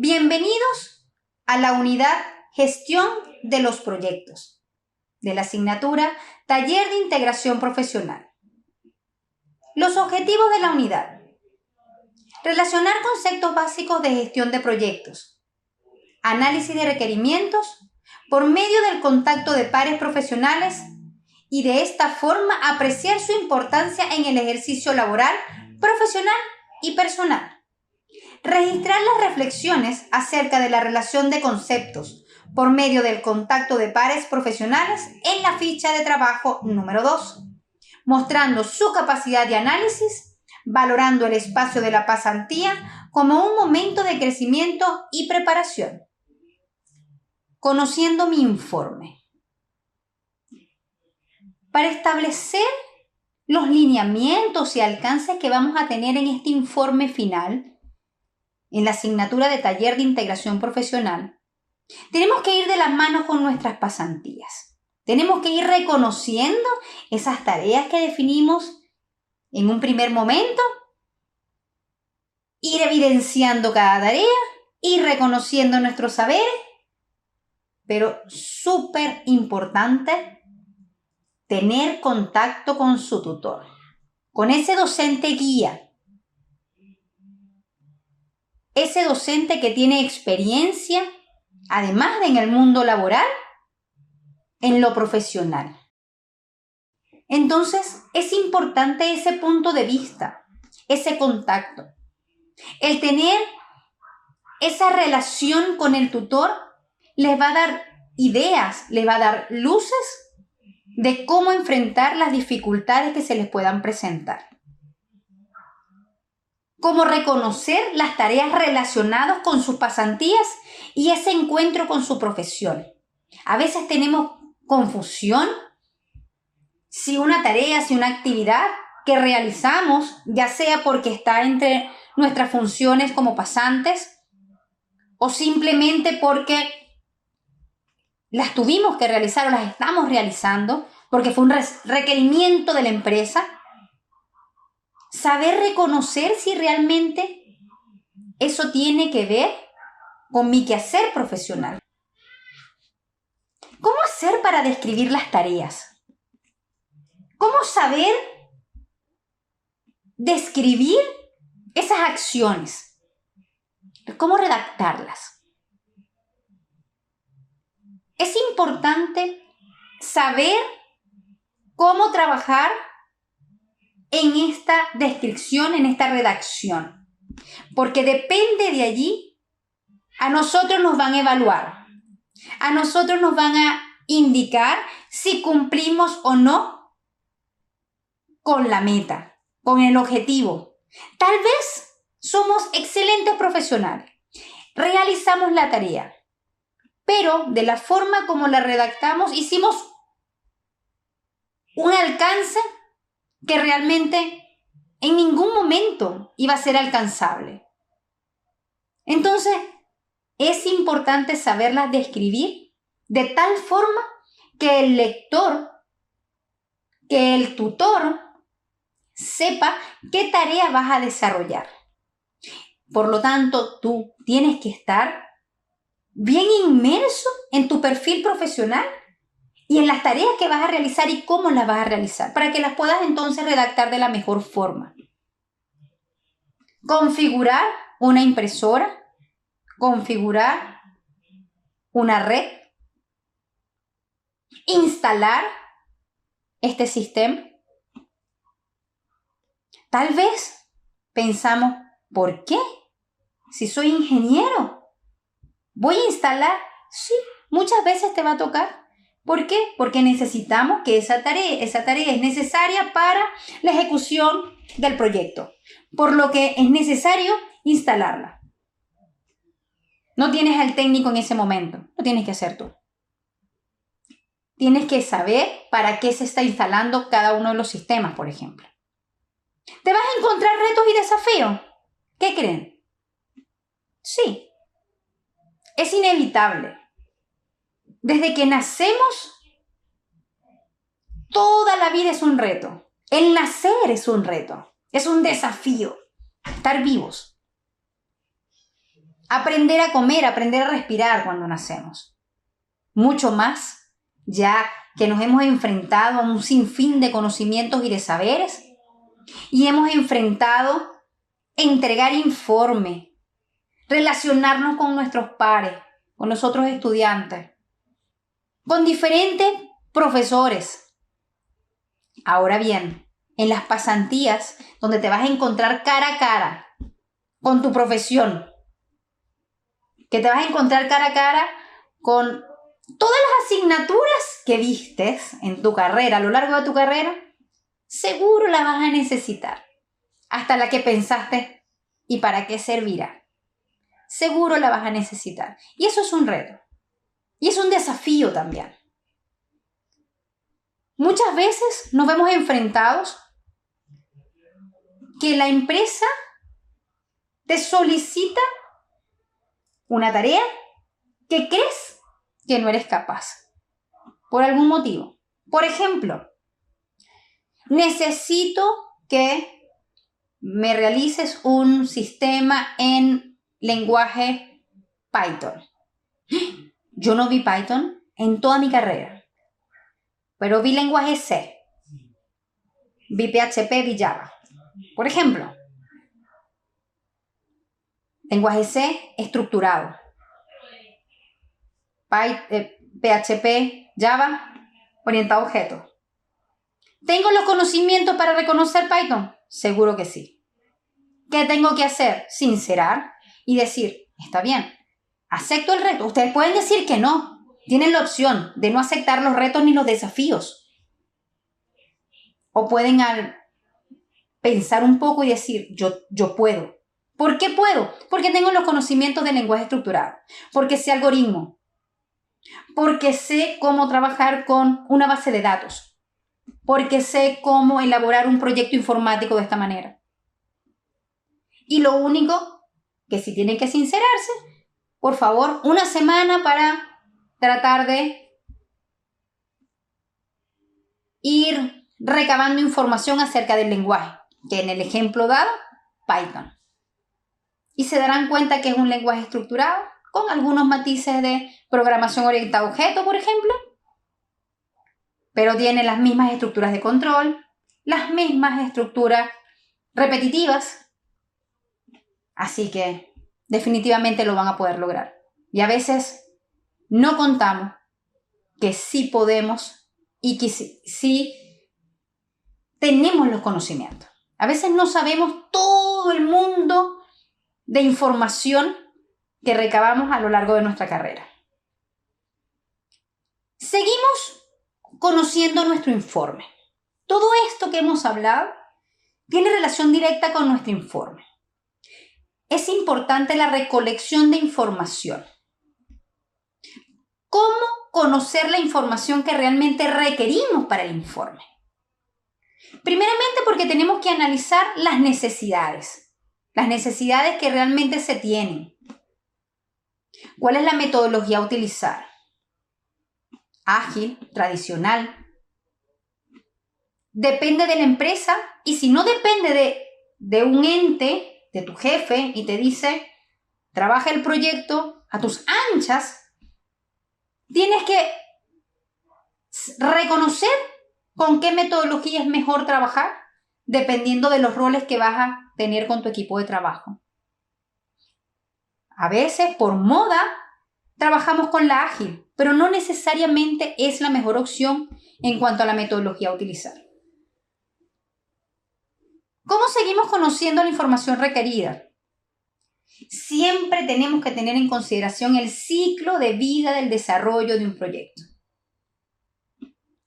Bienvenidos a la unidad Gestión de los Proyectos de la asignatura Taller de Integración Profesional. Los objetivos de la unidad. Relacionar conceptos básicos de gestión de proyectos. Análisis de requerimientos por medio del contacto de pares profesionales y de esta forma apreciar su importancia en el ejercicio laboral, profesional y personal. Registrar las reflexiones acerca de la relación de conceptos por medio del contacto de pares profesionales en la ficha de trabajo número 2, mostrando su capacidad de análisis, valorando el espacio de la pasantía como un momento de crecimiento y preparación. Conociendo mi informe. Para establecer los lineamientos y alcances que vamos a tener en este informe final, en la asignatura de Taller de Integración Profesional, tenemos que ir de la mano con nuestras pasantías. Tenemos que ir reconociendo esas tareas que definimos en un primer momento, ir evidenciando cada tarea, ir reconociendo nuestros saberes, pero súper importante, tener contacto con su tutor, con ese docente guía, ese docente que tiene experiencia, además de en el mundo laboral, en lo profesional. Entonces, es importante ese punto de vista, ese contacto. El tener esa relación con el tutor les va a dar ideas, les va a dar luces de cómo enfrentar las dificultades que se les puedan presentar. Cómo reconocer las tareas relacionadas con sus pasantías y ese encuentro con su profesión. A veces tenemos confusión si una tarea, si una actividad que realizamos, ya sea porque está entre nuestras funciones como pasantes o simplemente porque las tuvimos que realizar o las estamos realizando porque fue un requerimiento de la empresa. Saber reconocer si realmente eso tiene que ver con mi quehacer profesional. ¿Cómo hacer para describir las tareas? ¿Cómo saber describir esas acciones? ¿Cómo redactarlas? Es importante saber cómo trabajar en esta descripción, en esta redacción, porque depende de allí, a nosotros nos van a evaluar, a nosotros nos van a indicar si cumplimos o no con la meta, con el objetivo. Tal vez somos excelentes profesionales, realizamos la tarea, pero de la forma como la redactamos hicimos un alcance que realmente en ningún momento iba a ser alcanzable. Entonces, es importante saberlas describir de tal forma que el lector, que el tutor, sepa qué tarea vas a desarrollar. Por lo tanto, tú tienes que estar bien inmerso en tu perfil profesional y en las tareas que vas a realizar y cómo las vas a realizar, para que las puedas entonces redactar de la mejor forma. Configurar una impresora, configurar una red, instalar este sistema. Tal vez pensamos, ¿por qué? Si soy ingeniero, ¿voy a instalar? Sí, muchas veces te va a tocar. ¿Por qué? Porque necesitamos que esa tarea es necesaria para la ejecución del proyecto, por lo que es necesario instalarla. No tienes al técnico en ese momento, lo tienes que hacer tú. Tienes que saber para qué se está instalando cada uno de los sistemas, por ejemplo. ¿Te vas a encontrar retos y desafíos? ¿Qué creen? Sí, es inevitable. Desde que nacemos, toda la vida es un reto. El nacer es un reto, es un desafío, estar vivos. aprender a comer, aprender a respirar cuando nacemos. Mucho más, ya que nos hemos enfrentado a un sinfín de conocimientos y de saberes y hemos enfrentado entregar informe, relacionarnos con nuestros pares, con los otros estudiantes, con diferentes profesores. Ahora bien, en las pasantías, donde te vas a encontrar cara a cara con tu profesión, que te vas a encontrar cara a cara con todas las asignaturas que vistes en tu carrera, a lo largo de tu carrera, seguro la vas a necesitar. Hasta la que pensaste, ¿y para qué servirá? Seguro la vas a necesitar. Y eso es un reto. Y es un desafío también. Muchas veces nos vemos enfrentados que la empresa te solicita una tarea que crees que no eres capaz, por algún motivo. Por ejemplo, necesito que me realices un sistema en lenguaje Python. Yo no vi Python en toda mi carrera, pero vi lenguaje C, vi PHP, vi Java. Por ejemplo, lenguaje C estructurado, PHP, Java, orientado a objetos. ¿Tengo los conocimientos para reconocer Python? Seguro que sí. ¿Qué tengo que hacer? Sincerar y decir, está bien, acepto el reto. Ustedes pueden decir que no. Tienen la opción de no aceptar los retos ni los desafíos. O pueden pensar un poco y decir, yo puedo. ¿Por qué puedo? Porque tengo los conocimientos del lenguaje estructurado. Porque sé algoritmo. Porque sé cómo trabajar con una base de datos. Porque sé cómo elaborar un proyecto informático de esta manera. Y lo único que si tienen que sincerarse, por favor, una semana para tratar de ir recabando información acerca del lenguaje, que en el ejemplo dado, Python. Y se darán cuenta que es un lenguaje estructurado, con algunos matices de programación orientada a objetos, por ejemplo, pero tiene las mismas estructuras de control, las mismas estructuras repetitivas, así que definitivamente lo van a poder lograr. Y a veces no contamos que sí podemos y que sí tenemos los conocimientos. A veces no sabemos todo el mundo de información que recabamos a lo largo de nuestra carrera. Seguimos conociendo nuestro informe. Todo esto que hemos hablado tiene relación directa con nuestro informe. Es importante la recolección de información. ¿Cómo conocer la información que realmente requerimos para el informe? Primeramente porque tenemos que analizar las necesidades que realmente se tienen. ¿Cuál es la metodología a utilizar? Ágil, tradicional. Depende de la empresa y si no depende de un ente, de tu jefe y te dice, trabaja el proyecto a tus anchas, tienes que reconocer con qué metodología es mejor trabajar dependiendo de los roles que vas a tener con tu equipo de trabajo. A veces, por moda, trabajamos con la ágil, pero no necesariamente es la mejor opción en cuanto a la metodología a utilizar. ¿Cómo seguimos conociendo la información requerida? Siempre tenemos que tener en consideración el ciclo de vida del desarrollo de un proyecto,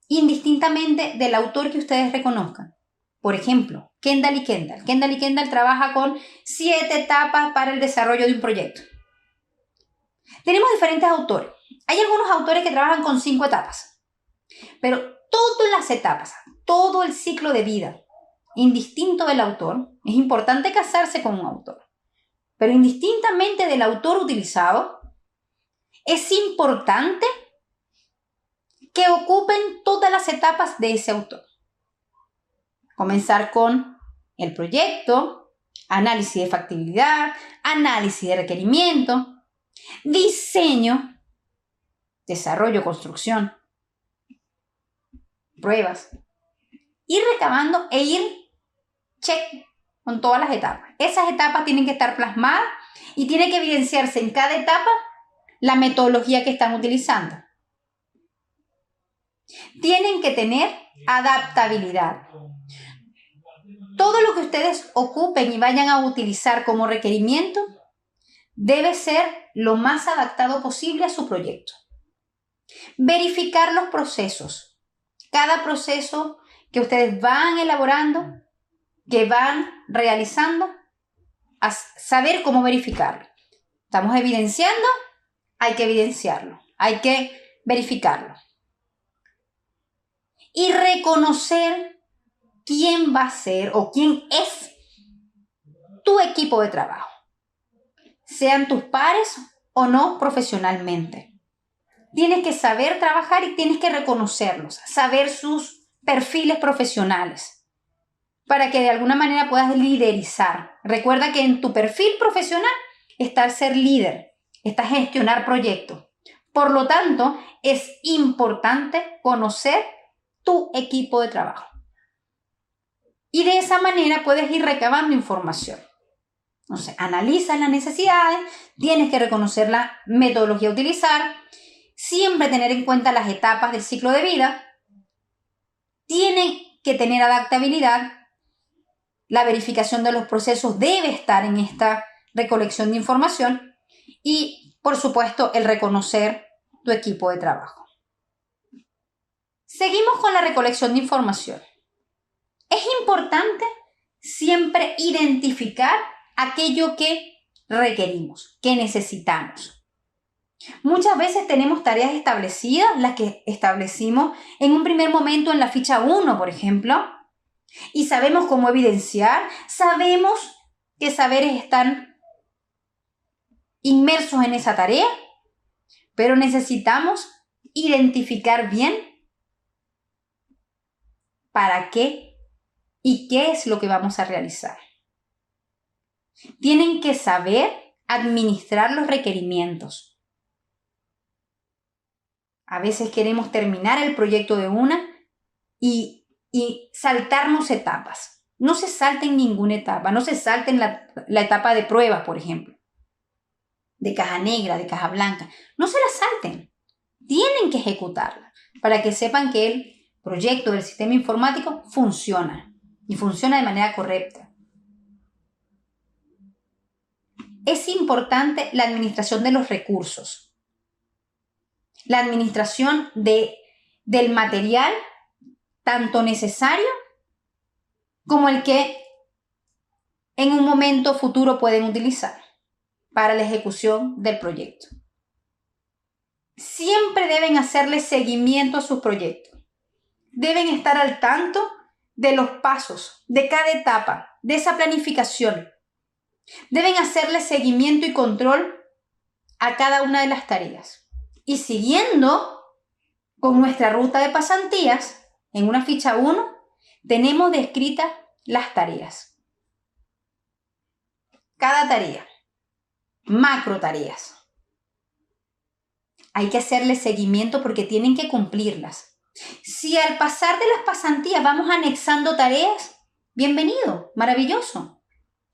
indistintamente del autor que ustedes reconozcan. Por ejemplo, Kendall y Kendall. Kendall y Kendall trabaja con 7 etapas para el desarrollo de un proyecto. Tenemos diferentes autores. Hay algunos autores que trabajan con 5 etapas, pero todas las etapas, todo el ciclo de vida, indistinto del autor, es importante casarse con un autor, pero indistintamente del autor utilizado, es importante que ocupen todas las etapas de ese autor. Comenzar con el proyecto, análisis de factibilidad, análisis de requerimiento, diseño, desarrollo, construcción, pruebas, ir recabando e ir check con todas las etapas. Esas etapas tienen que estar plasmadas y tiene que evidenciarse en cada etapa la metodología que están utilizando. Tienen que tener adaptabilidad. Todo lo que ustedes ocupen y vayan a utilizar como requerimiento debe ser lo más adaptado posible a su proyecto. Verificar los procesos. Cada proceso que ustedes van elaborando, que van realizando, a saber cómo verificarlo. Estamos evidenciando, hay que evidenciarlo, hay que verificarlo. Y reconocer quién va a ser o quién es tu equipo de trabajo, sean tus pares o no profesionalmente. Tienes que saber trabajar y tienes que reconocerlos, saber sus perfiles profesionales, para que de alguna manera puedas liderizar. Recuerda que en tu perfil profesional está el ser líder, está gestionar proyectos. Por lo tanto, es importante conocer tu equipo de trabajo. Y de esa manera puedes ir recabando información. Entonces, analizas las necesidades, tienes que reconocer la metodología a utilizar, siempre tener en cuenta las etapas del ciclo de vida, tienen que tener adaptabilidad, la verificación de los procesos debe estar en esta recolección de información y, por supuesto, el reconocer tu equipo de trabajo. Seguimos con la recolección de información. Es importante siempre identificar aquello que requerimos, que necesitamos. Muchas veces tenemos tareas establecidas, las que establecimos en un primer momento en la ficha 1, por ejemplo, y sabemos cómo evidenciar, sabemos qué saberes están inmersos en esa tarea, pero necesitamos identificar bien para qué y qué es lo que vamos a realizar. Tienen que saber administrar los requerimientos. A veces queremos terminar el proyecto de una y saltarnos etapas. No se salten ninguna etapa, no se salten la etapa de pruebas, por ejemplo, de caja negra, de caja blanca. No se la salten. Tienen que ejecutarla para que sepan que el proyecto del sistema informático funciona y funciona de manera correcta. Es importante la administración de los recursos, la administración del material, tanto necesario como el que en un momento futuro pueden utilizar para la ejecución del proyecto. Siempre deben hacerle seguimiento a sus proyectos. Deben estar al tanto de los pasos, de cada etapa, de esa planificación. Deben hacerle seguimiento y control a cada una de las tareas. Y siguiendo con nuestra ruta de pasantías, en una ficha 1, tenemos descritas las tareas. Cada tarea, macro tareas. Hay que hacerle seguimiento porque tienen que cumplirlas. Si al pasar de las pasantías vamos anexando tareas, bienvenido, maravilloso,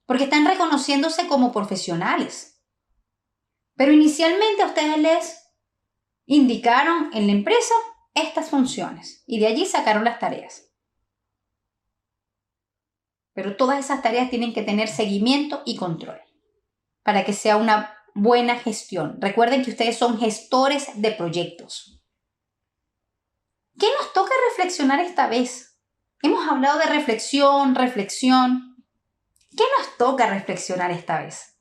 porque están reconociéndose como profesionales. Pero inicialmente a ustedes les indicaron en la empresa estas funciones y de allí sacaron las tareas. Pero todas esas tareas tienen que tener seguimiento y control para que sea una buena gestión. Recuerden que ustedes son gestores de proyectos. ¿Qué nos toca reflexionar esta vez? Hemos hablado de reflexión. ¿Qué nos toca reflexionar esta vez?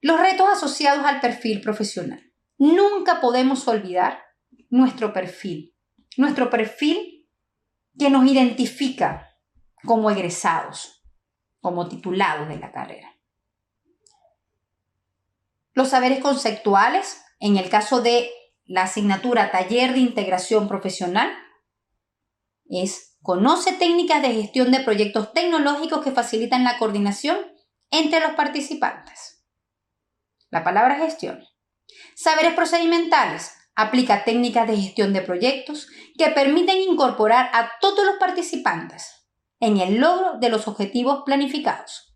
Los retos asociados al perfil profesional. Nunca podemos olvidar nuestro perfil que nos identifica como egresados, como titulados de la carrera. Los saberes conceptuales, en el caso de la asignatura Taller de Integración Profesional, es Conoce técnicas de gestión de proyectos tecnológicos que facilitan la coordinación entre los participantes. La palabra gestión. Saberes procedimentales. Aplica técnicas de gestión de proyectos que permiten incorporar a todos los participantes en el logro de los objetivos planificados.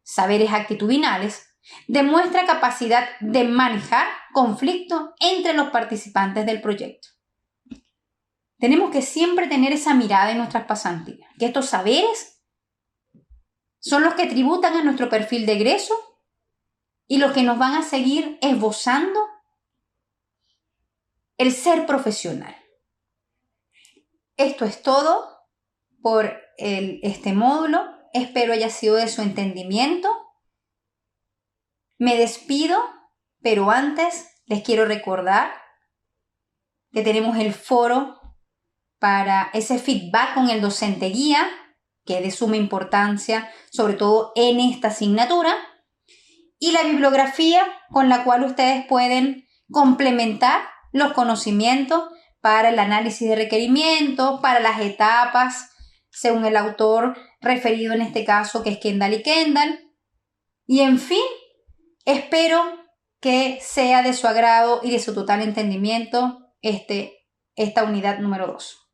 Saberes actitudinales. Demuestra capacidad de manejar conflictos entre los participantes del proyecto. Tenemos que siempre tener esa mirada en nuestras pasantías, que estos saberes son los que tributan a nuestro perfil de egreso y los que nos van a seguir esbozando el ser profesional. Esto es todo por este módulo. Espero haya sido de su entendimiento. Me despido, pero antes les quiero recordar que tenemos el foro para ese feedback con el docente guía, que es de suma importancia, sobre todo en esta asignatura, y la bibliografía con la cual ustedes pueden complementar los conocimientos para el análisis de requerimientos, para las etapas, según el autor referido en este caso, que es Kendall y Kendall. Y en fin, espero que sea de su agrado y de su total entendimiento esta unidad número 2.